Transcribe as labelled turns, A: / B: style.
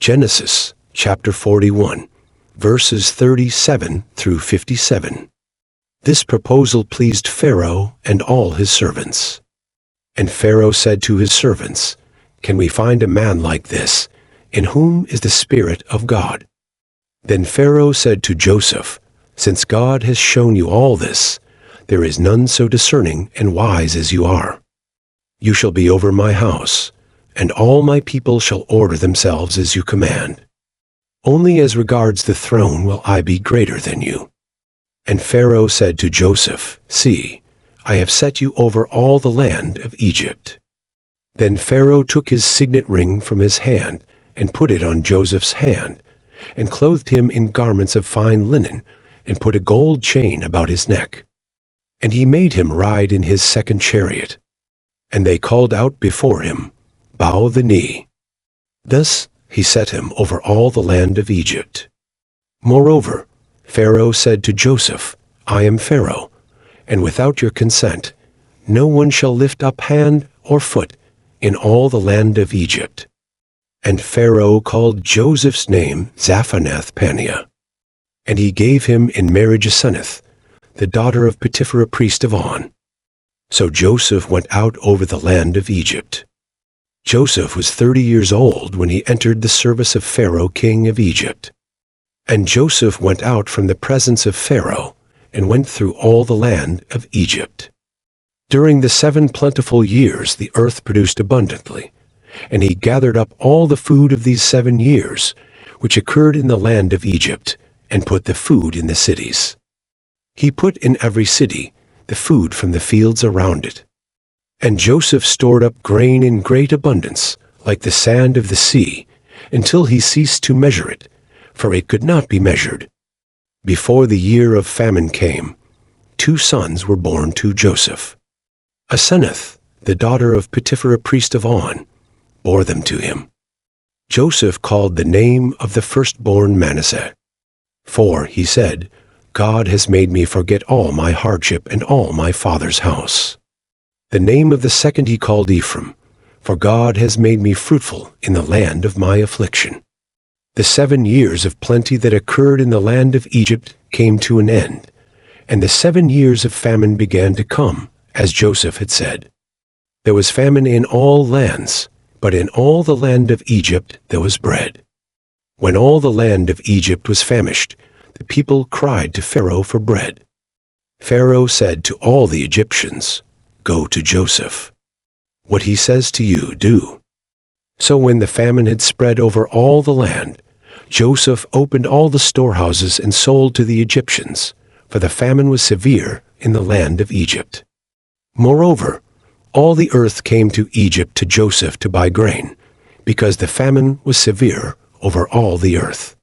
A: Genesis chapter 41, verses 37 through 57. This proposal pleased Pharaoh and all his servants. And Pharaoh said to his servants, "Can we find a man like this, in whom is the Spirit of God?" Then Pharaoh said to Joseph, "Since God has shown you all this, there is none so discerning and wise as you are. You shall be over my house, and all my people shall order themselves as you command. Only as regards the throne will I be greater than you." And Pharaoh said to Joseph, "See, I have set you over all the land of Egypt." Then Pharaoh took his signet ring from his hand and put it on Joseph's hand, and clothed him in garments of fine linen, and put a gold chain about his neck. And he made him ride in his second chariot. And they called out before him, "Bow the knee." Thus he set him over all the land of Egypt. Moreover, Pharaoh said to Joseph, "I am Pharaoh, and without your consent, no one shall lift up hand or foot in all the land of Egypt." And Pharaoh called Joseph's name Zaphenath-Paneah. And he gave him in marriage Asenath, the daughter of Potiphar priest of On. So Joseph went out over the land of Egypt. Joseph was 30 years old when he entered the service of Pharaoh king of Egypt. And Joseph went out from the presence of Pharaoh, and went through all the land of Egypt. During the 7 plentiful years the earth produced abundantly, and he gathered up all the food of these 7 years, which occurred in the land of Egypt, and put the food in the cities. He put in every city the food from the fields around it. And Joseph stored up grain in great abundance, like the sand of the sea, until he ceased to measure it, for it could not be measured. Before the year of famine came, 2 sons were born to Joseph. Asenath, the daughter of Potiphar priest of On, bore them to him. Joseph called the name of the firstborn Manasseh. For, he said, "God has made me forget all my hardship and all my father's house." The name of the second he called Ephraim, for God has made me fruitful in the land of my affliction. The 7 years of plenty that occurred in the land of Egypt came to an end, and the 7 years of famine began to come, as Joseph had said. There was famine in all lands, but in all the land of Egypt there was bread. When all the land of Egypt was famished, the people cried to Pharaoh for bread. Pharaoh said to all the Egyptians, "Go to Joseph. What he says to you, do." So when the famine had spread over all the land, Joseph opened all the storehouses and sold to the Egyptians, for the famine was severe in the land of Egypt. Moreover, all the earth came to Egypt to Joseph to buy grain, because the famine was severe over all the earth.